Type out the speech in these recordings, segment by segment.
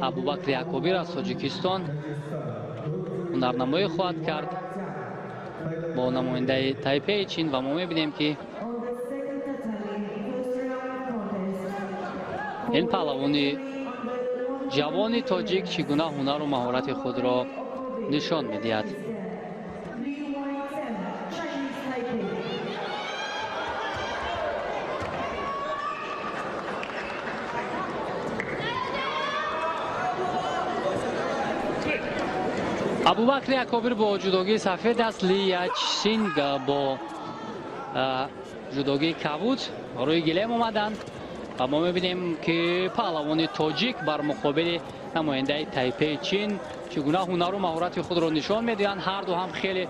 абубакри акобир аз тоҷикистон ҳунарнамоӣ хоҳад кард бо намояндаи тайпеи чин ва мо мебинем ки ин паҳлавони ҷавони тоҷик чӣ гуна ҳунару маҳорати худро нишон медиҳад. абубакри акобир бо ҷудогии сафед аст, Ли Ячсинг бо ҷудогии кабуд рӯи гилем омаданд ва мо мебинем ки паҳлавони тоҷик бар муқобили намояндаи тайпеи чин чӣ гуна ҳунару маҳорати худро нишон медиҳанд. ҳарду ҳам хеле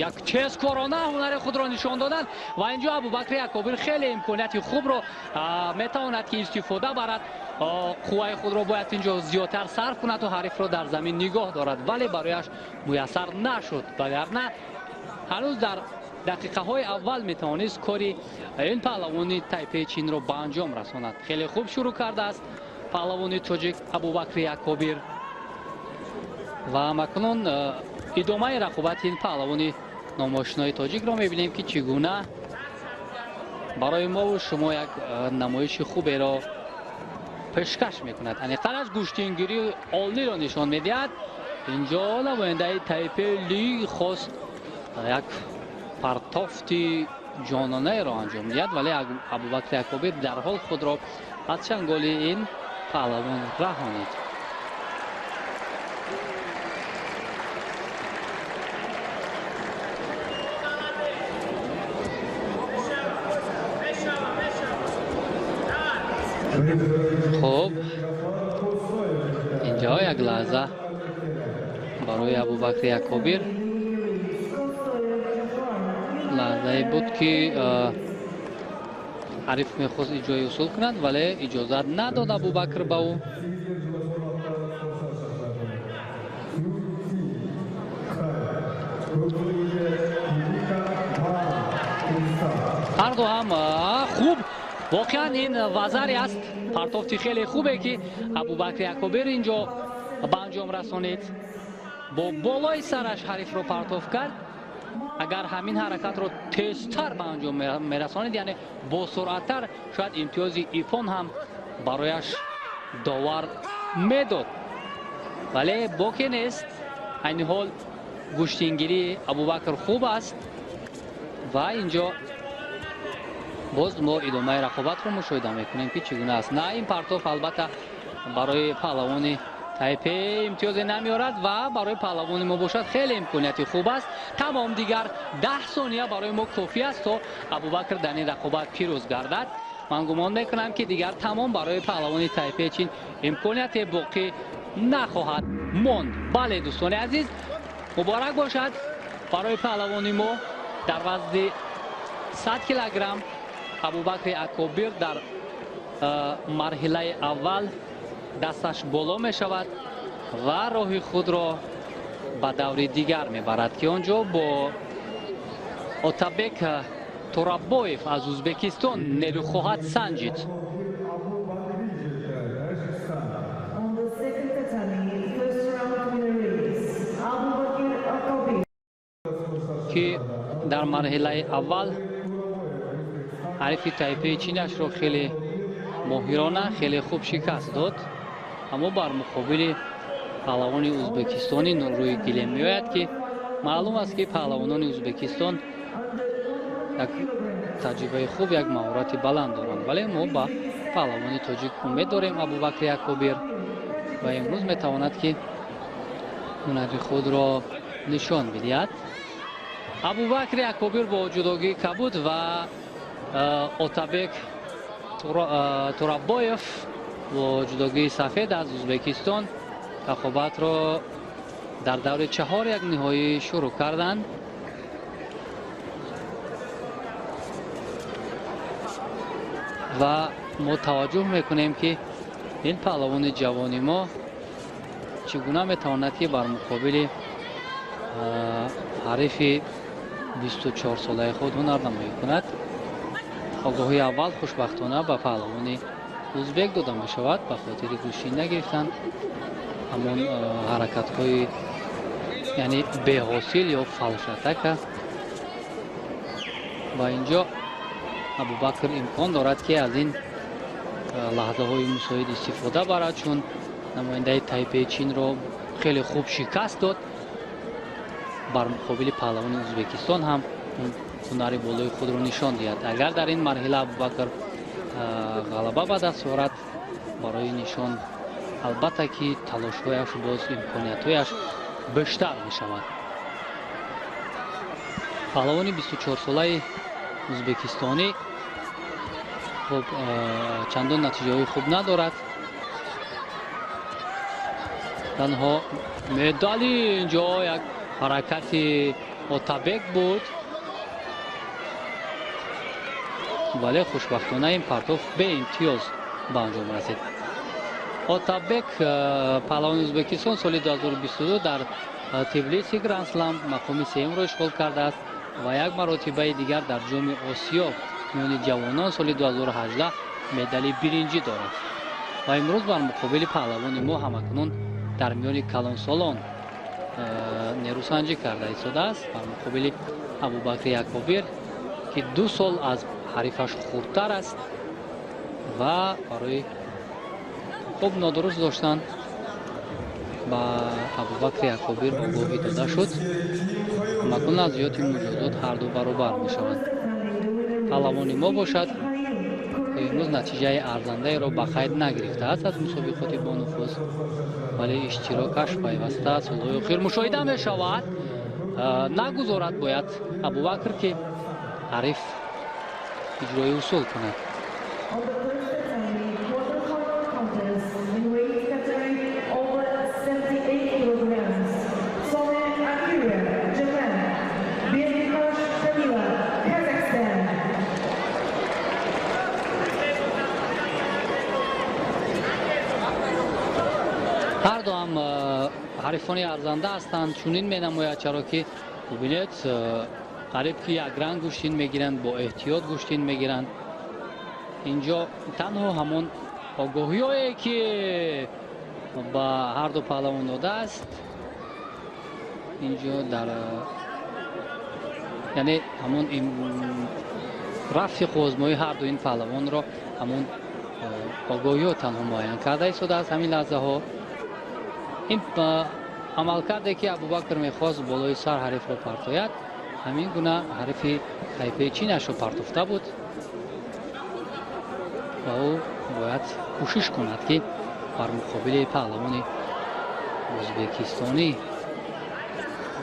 як тезкорона ҳунари худро нишон доданд ва инҷо абубакри акобир хеле имконияти хубро метавонад ки истифода барад. қувваи худро бояд инҷо зиёдтар сарф кунад то ҳарифро дар замин нигоҳ дорад, вале барояш муяссар нашуд. вагарна ҳанӯз дар дақиқаҳои аввал метавонист кори ин паҳлавони тайпеи чинро ба анҷом расонад. хеле хуб шурӯъ кардааст паҳлавони тоҷик абубакри акобир ва макнун идомаи рақобати ин паҳлавони номошинои тоҷикро мебинем ки чӣ гуна барои мову шумо як намоиши хуберо пешкаш мекунад. аниқараш гӯштингирии олиро нишон медиҳад. инҷо намояндаи тайпеи Ли хост як партофти ҷононаеро анҷом диҳад, вале абубакри акобир дарҳол худро аз чанголи ин паҳлавон раҳонид. хуб, инҷо як лаҳза барои абубакри акобир лаҳзае буд ки ҳариф мехост иҷои усул кунад, вале иҷозат надод абубакр ба ӯ. ҳарду ҳам хуб, воқеан ин вазаре аст, партофти хеле хубе ки абубакри акобир инҷо ба анҷом расонид. бо болои сараш ҳарифро партоф кард. агар ҳамин ҳаракатро тезтар ба анҷом мерасонид, яъне бо суръаттар, шояд имтиёзи ипон ҳам барояш довар медод, вале боке нест. айни ҳол гӯштингирии абубакр хуб аст ва инҷо боз мо идомаи рақобатро мушоҳида мекунем ки чӣ гуна аст. на, ин партоф албатта барои паҳлавони тайпе имтиёзе намеорад ва барои паҳлавони мо бошад хеле имконияти хуб аст. тамом, дигар 10 сония барои мо кофӣ аст то абубакр дар ин рақобат пирӯз гардад. ман гумон мекунам ки дигар тамом барои паҳлавони тайпеи чин имконияте боқӣ нахоҳад монд. бале дӯстони азиз, муборак бошад барои паҳлавони мо дар вазни 100 килограмм абубакри акобир дар марҳилаи аввал дасташ боло мешавад ва роҳи худро ба даври дигар мебарад ки онҷо бо Отабек Тураббоев аз Ӯзбекистон нерӯ хоҳад санҷид. ки дар марҳилаи аввал ҳарифи тайпеи чинашро хеле моҳирона, хеле хуб шикаст дод, аммо бар муқобили паҳлавони ӯзбекистони рӯи гилем меояд ки маълум аст ки паҳлавонони ӯзбекистон як таҷрибаи хуб, як маҳорати баланд доранд, вале мо ба паҳлавони тоҷик умед дорем абубакри акобир ва имрӯз метавонад ки ҳунари худро нишон бидиҳад. абубакри акобир бо ҷудогии кабуд ва Отабек Тураббоев бо ҷудогии сафед аз Ӯзбекистон рақобатро дар даври 4 як ниҳоӣ шурӯъ карданд. ва мо таваҷҷӯҳ мекунем ки ин паҳлавони ҷавони мо чӣ гуна метавонад ки бар муқобили ҳарифи 24 солаи худ ҳунарнамоӣ кунад. огоҳии аввал хушбахтона ба паҳлавони узбек дода мешавад ба хотири гӯшӣ нагирифтанд ҳамон ҳаракатҳои яъне беҳосил ё фалшатака ва инҷо абубакр имкон дорад ки аз ин лаҳзаҳои мусоид истифода барад, чун намояндаи Тайпей Чинро хеле хуб шикаст дод. бар муқобили паҳлавони Узбекистон ҳам ҳунари болои худро нишон диҳад. Агар дар ин марҳила Абубакр ғалаба ба даст орад, барои нишон албатта ки талошҳояш боз имкониятҳояш бештар мешавад. паҳлавони 24-солаи ӯзбекистонӣ хуб чандон натиҷаҳои хуб надорад. танҳо медали инҷо як ҳаракати Отабек буд, вале хушбахтона ин партов беимтиёз ба анҷом расид. Отабек паҳлавони Ӯзбекистон соли 2022 дар Тбилиси Гранд Слам мақоми сеюмро ишғол кардааст ва як маротибаи дигар дар ҷоми Осиё миёни ҷавонон соли 2018 медали биринҷӣ дорад. ва имрӯз бар муқобили паҳлавони мо ҳамакунун дар миёни калонсолон нерӯсанҷӣ карда истодааст бар муқобили Абубакри Якобир ки 2 сол аз ҳарифаш хурдтар аст ва барои хуб нодуруст доштан ба Абубакри Якобир огоҳӣ дода шуд. ҳамакунун аз ҷиҳати муҷозот ҳарду баробар мешаванд. паҳлавони мо бошад имрӯз натиҷаи арзандаеро ба қайд нагирифтааст аз мусобиқоти бонуфуз, вале иштирокаш пайваста солҳои охир мушоҳида мешавад. Нагузорад бояд Абубакр ки ҳариф иҷрои усул кунад. ҳар ду ҳам ҳарифони арзанда ҳастанд. чунин менамояд чаро ки бубинед қариб ки як ранг гӯштин мегиранд, бо эҳтиёт гӯштин мегиранд. инҷо танҳо ҳамон огоҳиҳое ки ба ҳар ду паҳлавон додааст инҷо дар яъне ҳамон рафти хозмои ҳар ду ин паҳлавонро ҳамон огоҳиҳо танҳо муайян карда истодааст. ҳамин лаҳзаҳо ин амалкарде ки Абубакр мехост болои сар ҳарифро партояд, ҳамин гуна ҳарифи Тайпей Чинашро партофта буд ва ӯ бояд кӯшиш кунад ки бар муқобили паҳлавони ӯзбекистонӣ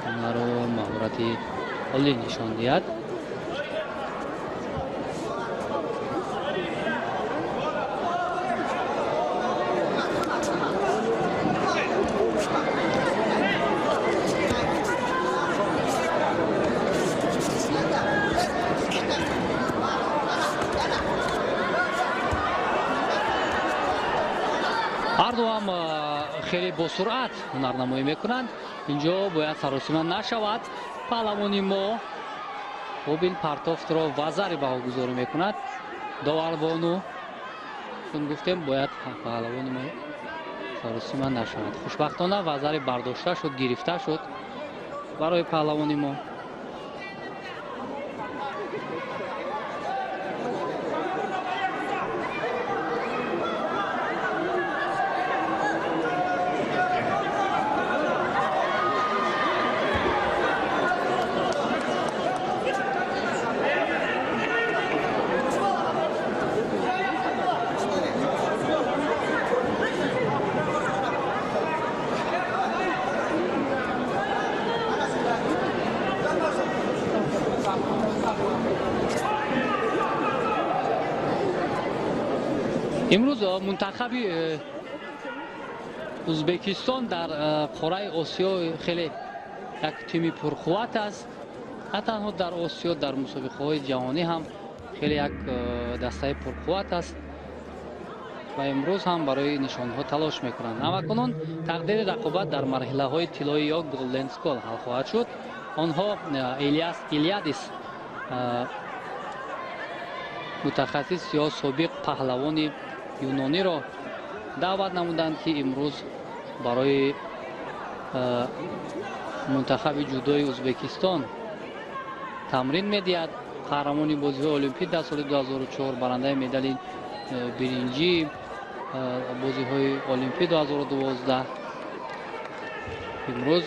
ҳунаро маҳорати олӣ нишон диҳад. ҳарду ҳам хеле босуръат ҳунарнамоӣ мекунанд. инҷо бояд саросима нашавад. паҳлавони мо хуб ин партофтро вазари баҳогузорӣ мекунад. доварбону чун гуфтем бояд паҳлавони мо саросима нашавад. хушбахтона вазари бардошта шуд, гирифта шуд барои паҳлавони мо. имрӯз мунтахаби ӯзбекистон дар қораи Осиё хеле як тими пурқувват аст. на танҳо дар Осиё, дар мусобиқаҳои ҷаҳонӣ ҳам хеле як дастаи пурқувват аст ва имрӯз ҳам барои нишонҳо талош мекунанд. ҳамакунун тақдири рақобат дар марҳилаҳои тиллои ё Голден Скол ҳал хоҳад шуд. онҳо Илиадис мутахассис ё собиқ паҳлавони юнониро даъват намуданд ки имрӯз барои мунтахаби ҷудои ӯзбекистон тамрин медиҳад. қаҳрамони бозиҳои олимпӣ дар соли 2004, барандаи медали биринҷи бозиҳои олимпӣ 2012 имрӯз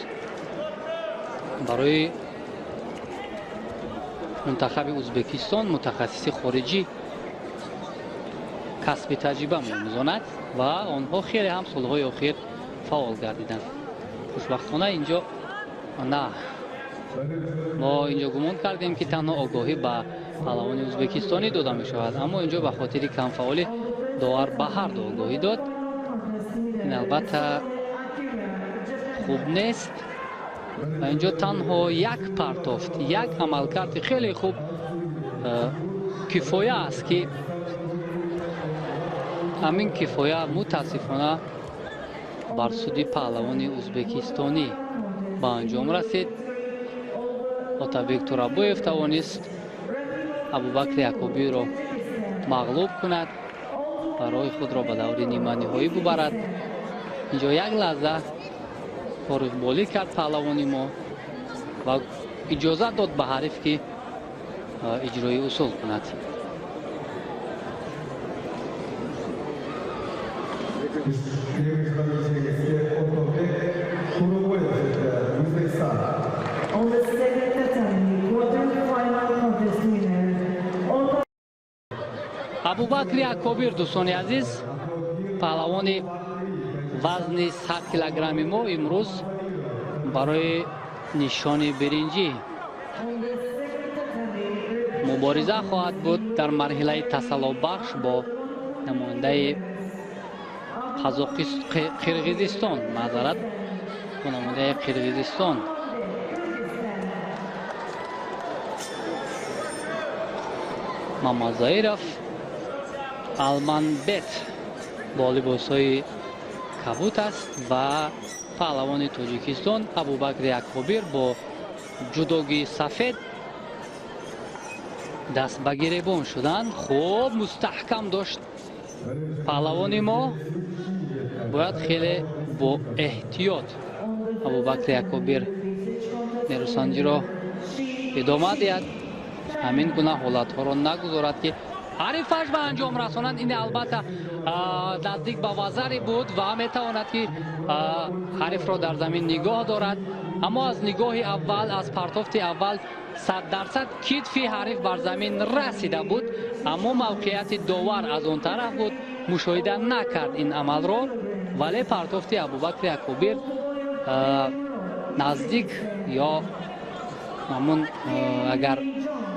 барои мунтахаби ӯзбекистон мутахассиси хориҷӣ касби таҷриба меомӯзонад ва онҳо хеле ҳам солҳои охир фаъол гардиданд. хушбахтона инҷо на мо инҷо гумон кардем ки танҳо огоҳӣ ба паҳлавони ӯзбекистонӣ дода мешавад, аммо инҷо ба хотири камфаъолӣ довар ба ҳарду огоҳӣ дод. ин албатта хуб нест. ва инҷо танҳо як партофт, як амалкарди хеле хуб кифоя аст ки ҳамин кифоя мутаассифона бар суди паҳлавони ӯзбекистонӣ ба анҷом расид. Отабек Турабоев тавонист Абубакри Акобиро мағлуб кунад ва роҳи худро ба даври ниманиҳоӣ бубарад. инҷо як лаҳза фориғболӣ кард паҳлавони мо ва иҷозат дод ба ҳариф ки иҷрои усул кунад. Абубакри Акобир, дӯстони азиз, паҳлавони вазни 100 килограмми мо имрӯз барои нишони биринҷӣ мубориза хоҳад буд дар марҳилаи тасаллубахш бо намояндаи қирғизистон, маъзарат, бо намояндаи қирғизистон. Мамазаиров Алманбет бо либосҳои кабут аст ва паҳлавони Тоҷикистон Абубакри Акобир бо ҷудогии сафед даст ба гиребон шуданд. хуб мустаҳкам дошт паҳлавони мо. бояд хеле бо эҳтиёт Абубакри Акобир нерӯсанҷиро идома диҳад, ҳамин гуна ҳолатҳоро нагузорад ки ҳарифаш ба анҷом расонанд. ин албатта наздик ба вазаре буд ва метавонад ки ҳарифро дар замин нигоҳ дорад, аммо аз нигоҳи аввал, аз партофти аввал 100% китфи ҳариф бар замин расида буд, аммо мавқеияти довар аз он тараф буд, мушоҳида накард ин амалро. вале партофти Абубакри Акобир наздик ё ҳамун агар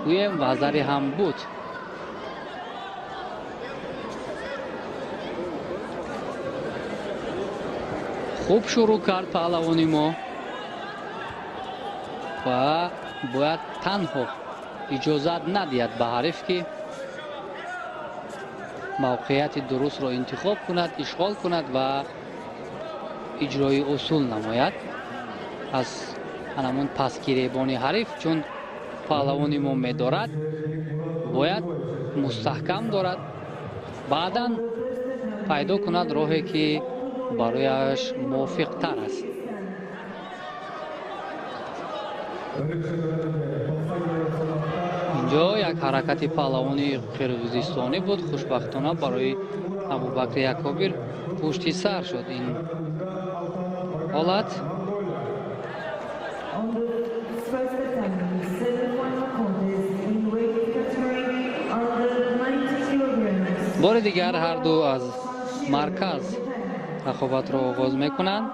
гӯем вазаре ҳам буд. хуб шурӯъ кард паҳлавони мо ва бояд танҳо иҷозат надиҳад ба ҳариф ки мавқеияти дурустро интихоб кунад, ишғол кунад ва иҷрои усул намояд аз анамун пасгиребони ҳариф. чун паҳлавони мо медорад, бояд мустаҳкам дорад, баъдан пайдо кунад роҳе ки барояш мувофиқтар аст. инҷо як ҳаракати паҳлавони қирғизистонӣ буд. хушбахтона барои Абубакри Акобир пушти сар шуд ин ҳолат. бори дигар ҳарду аз марказ рақобатро оғоз мекунанд.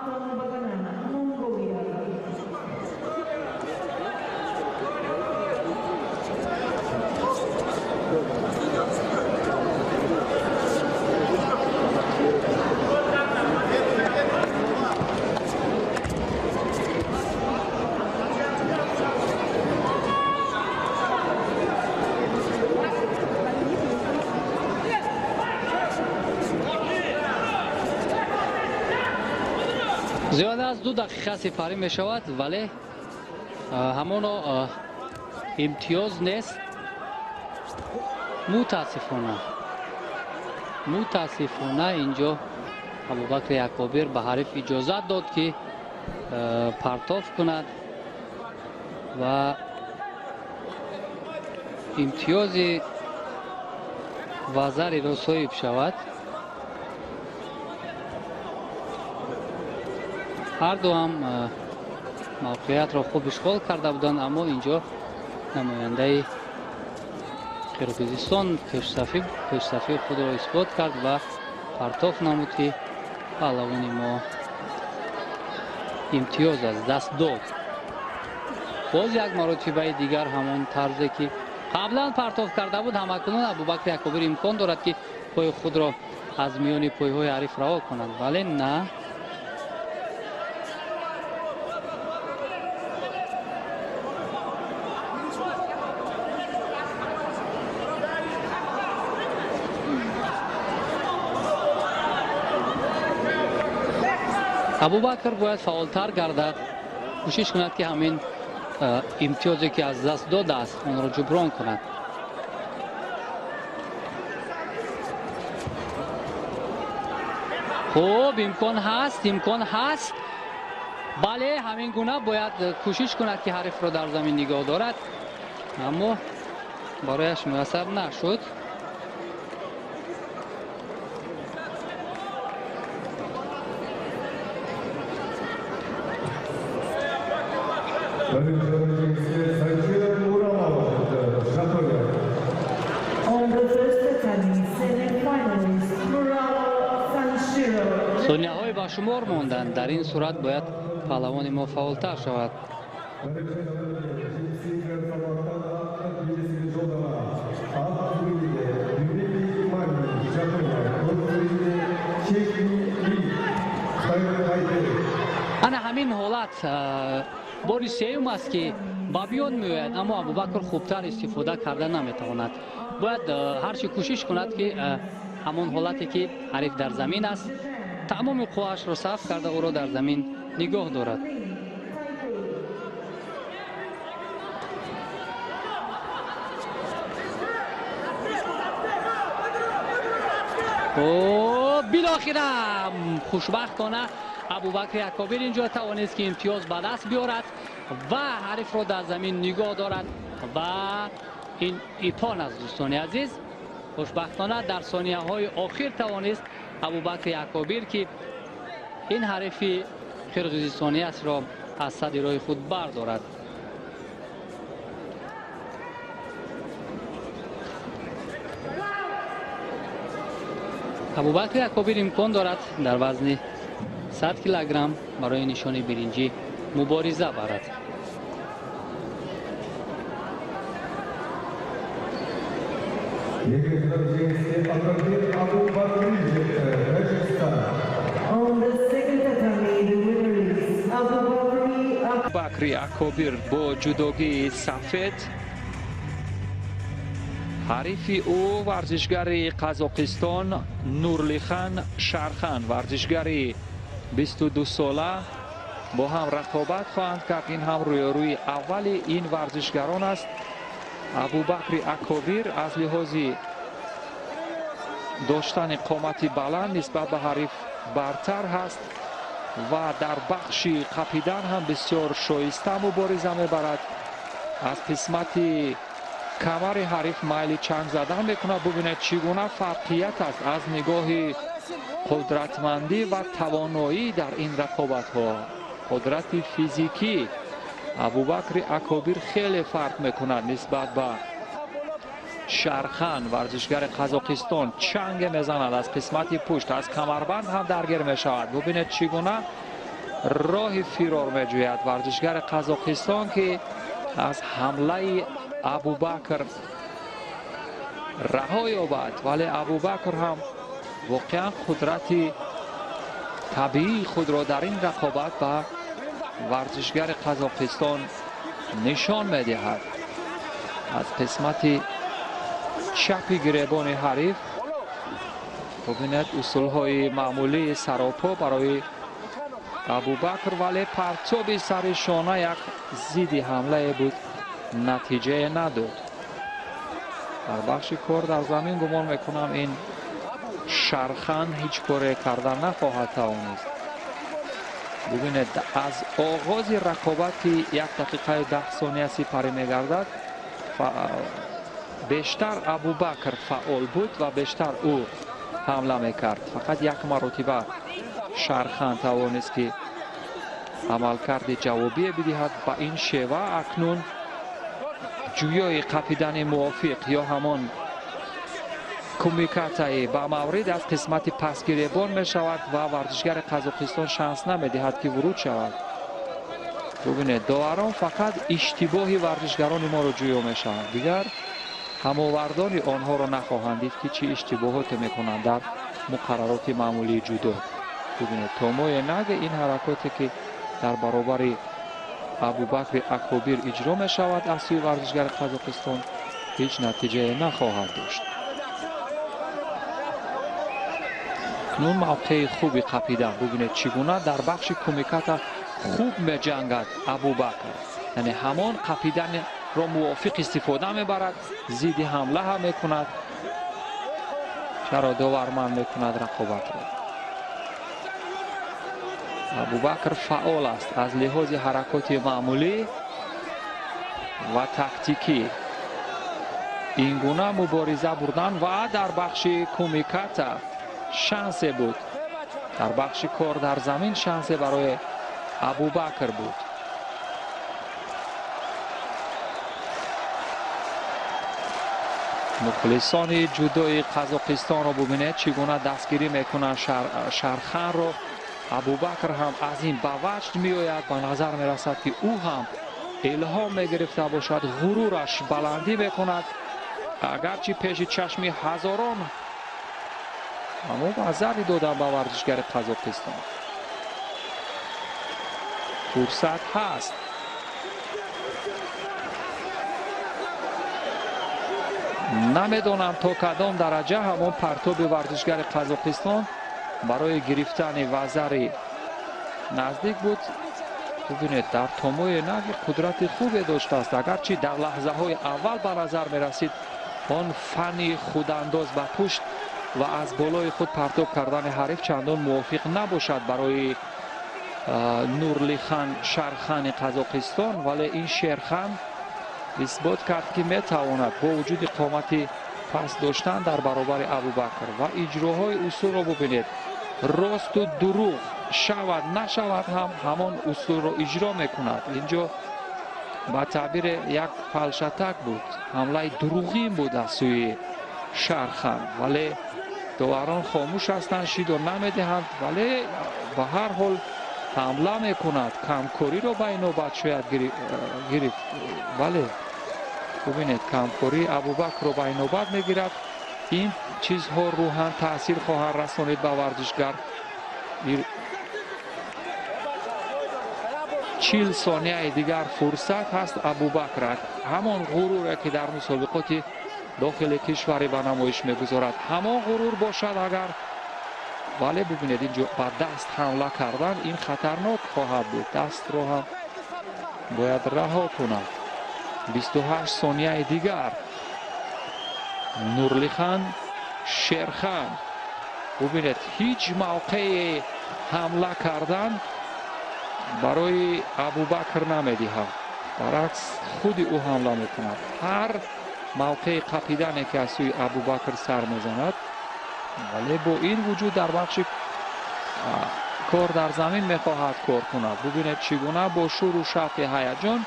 зиёда аз 2 дақиқа сипарӣ мешавад, вале ҳамоно имтиёз нест. мутаассифона متاسفانه اینجا ابوبکر یعقوبی به حریف اجازت داد که پرتاب کند و امتیاز وزری را صاحب شود. هر دو هم موقعیت را خوب اشغال کرده بودند، اما اینجا نماینده قرقیزستان پیشرفتی خود را اثبات کرد و پرتاب نمود که پهلوان ما امتیاز از دست داد. باز یک مرتبه دیگر همان طرزی که قبلا پرتاب کرده بود همکنون ابوبکر یعقوبی امکان دارد که پای خود را از میان پایهای حریف رها کند، ولی نه. ابوبکر باید فعالتر گردد، کوشش کند که همین امتیازی که از دست داده است آن را جبران کند. خوب، امکان هست. بله، همین گونه باید کوشش کند که حریف را در زمین نگاه دارد، اما برایش میسر نشد. ثانیه‌های با شمار ماندند. در این صورت باید پهلوان ما فعالتر شود. انا همین حالت باری سیوم است که با بیان میآید، اما ابوبکر خوبتر استفاده کرده نمیتواند. باید هرچی کوشش کند که همون حالتی که حریف در زمین است تمام قواش را صرف کرده او را در زمین نگاه دارد. و بالاخره خوشبختانه ابوبکر یعقوبی اینجا توانست که امتیاز به دست بیارد و حریف را در زمین نگاه دارد و این ایپان از دوستان عزیز خوشبختانه در ثانیه های آخر توانست ابوبکر یعقوبی که این حریف قرقیزستانی است را از صد راه خود بردارد. ابوبکر یعقوبی امکان دارد در وزن 100 کیلوگرم برای نشان برنجی مبارزه برد. ابوبکر یعقوبی با جدوگی سفید حریف او ورزشگر قزاقستان نورلیخان شارخان ورزشگر 22 ساله با هم رقابت خواهند کرد. این هم رویاروی اول این ورزشگران است. ابوبکر یعقوبی از لحاظ داشتن قامتی بلند نسبت به حریف برتر هست و در بخش قپیدن هم بسیار شایسته مبارزه میبرد. از قسمت کمر حریف مایل چنگ زدن میکنه. ببینید چگونه فرقیت است از نگاه قدرتمندی و توانایی در این رقابت ها. قدرت فیزیکی ابوبکر یعقوبی خیلی فرق میکند نسبت به شارخان ورزشگر قزاقستان. چنگ میزند از قسمت پشت، از کمربند هم درگیر میشود. ببینید چگونه راه فرار میجوید ورزشگر قزاقستان که از حمله ابوبکر رها یابد، ولی ابوبکر هم واقعا قدرت طبیعی خود را در این رقابت به ورزشگر قزاقستان نشان میدهد. از قسمت چپ گریبان حریف ببینید اصول های معمولی سراپا برای ابوبکر، ولی پرتاب سر شانه یک ضد حمله بود، نتیجه نداد. در بخش کار در زمین گمان میکنم این شرخان هیچ کاری کردن نخواهد توانست. ببینید از آغاز رقابت 1 دقیقه 10 ثانیه سپری میگردد. بیشتر ابوبکر فعال بود و بیشتر او حمله میکرد. فقط یک مرتبه شرخان توانست که عملکرد جوابی بدهد. با این شیوه اکنون جویای قپیدن موافق یا همان کومیکاتای با مورد از قسمت پس گریبان می شود و ورزشگر قزاقستان شانس نمیدهد که ورود شود. ببینید داوران فقط اشتباهی ورزشگران ما رو جویا می شود، دیگر هماوردان آنها را نخواهند دید که چی اشتباهات میکنند در مقررات معمولی جودو. ببینید توموی نگ این حرکاتی که در برابر ابوبکر اکبر اجرا می شود از سوی ورزشگر قزاقستان هیچ نتیجه نخواهد داشت. کنون موقع خوبی قپیدن. ببینید چگونه در بخش کومیکاتا خوب می جنگد ابوبکر، یعنی همان قپیدن را موافق استفاده می برد، زید حمله هم می کند، چرا داورمند می کند رقابت را. ابوبکر فعال است از لحاظ حرکات معمولی و تاکتیکی. این گونه مبارزه بردن و در بخش کومیکاتا شانس بود، در بخش کار در زمین شانس برای ابوبکر بود. مخلصان جودوی قزاقستان رو ببینید چگونه دستگیری میکنن شرخان رو. ابوبکر هم از این به وجد می آید، به نظر می رسد که او هم الهام می گرفته باشد، غرورش بلندی می کند اگرچه پیش چشم هزاران اما وزری دادن به ورزشگر قزاقستان. فرصت هست. نمیدونم تا کدام درجه همون پرتاب ورزشگر قزاقستان برای گرفتن وزری نزدیک بود. ببینید در توموی نگ قدرت خوبی داشته است، اگرچه در لحظه های اول به نظر می رسید آن فنی خودانداز به پشت و از بالای خود پرتاب کردن حریف چندان موافق نباشد برای نورلیخان شرخان قزاقستان، ولی این شرخان اثبات کرد که می تواند با وجود قامت پس داشتن در برابر ابوبکر و اجراهای اصول را ببینید. راست و دروغ شود نشود هم همان اصول را اجرا میکند. اینجا با تعبیر یک فلشتک بود، حمله دروغین بود از سوی شرخان، ولی داوران خاموش هستند، شید و نمیدهند، ولی به هر حال حمله میکند. کمکاری را به نوبت شاید گرفت، ولی ببینید کمکاری ابوبکر رو به نوبت میگیرد. این چیزها روحاً تاثیر خواهد رسانید به ورزشگر. 40 ثانیه دیگر فرصت هست ابوبکر همان غرور که در مسابقات داخل کشور به نمایش میگذارد همان غرور باشد اگر، ولی ببینید اینجا با دست حمله کردن این خطرناک خواهد بود. دست رو هم باید رها کند. 28 ثانیه دیگر نورلیخان شرخان. ببینید هیچ موقع حمله کردن برای ابوبکر نمیدهد، برعکس خود او حمله میکند. هر موقع قپیدن که از سوی ابوبکر سر میزند، ولی با این وجود در بخش کار در زمین میخواهد کار کند. ببینید چگونه با شور و شوق هیجان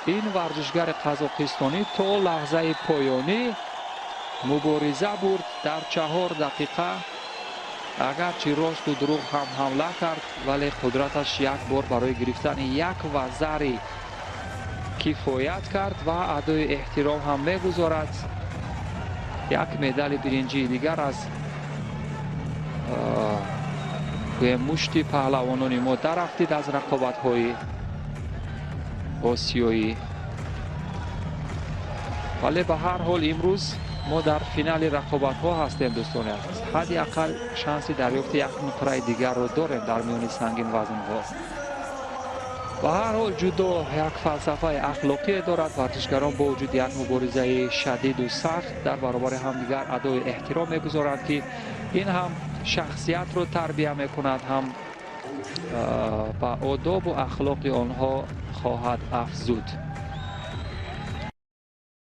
این ورزشگر قزاقستانی تا لحظه پایانی مبارزه برد. در 4 دقیقه اگرچه راست و دروغ هم حمله کرد، ولی قدرتش یک بار برای گرفتن یک وزری کفایت کرد و ادای احترام هم میگذارد. یک مدال برنجی دیگر از مشت پهلوانان ما دررفتید از رقابت های آسیایی. ولی به هر حال امروز ما در فینال رقابت ها هستیم دوستان عزیز. حداقل شانس دریافت یک نقره دیگر رو داریم در میان سنگین وزن ها. به هر حال جودو یک فلسفه اخلاقی دارد. ورزشگران با وجود یک مبارزه شدید و سخت در برابر همدیگر ادای احترام میگذارند که این هم شخصیت رو تربیت میکند، هم با آداب و اخلاق آنها خواهد افزود.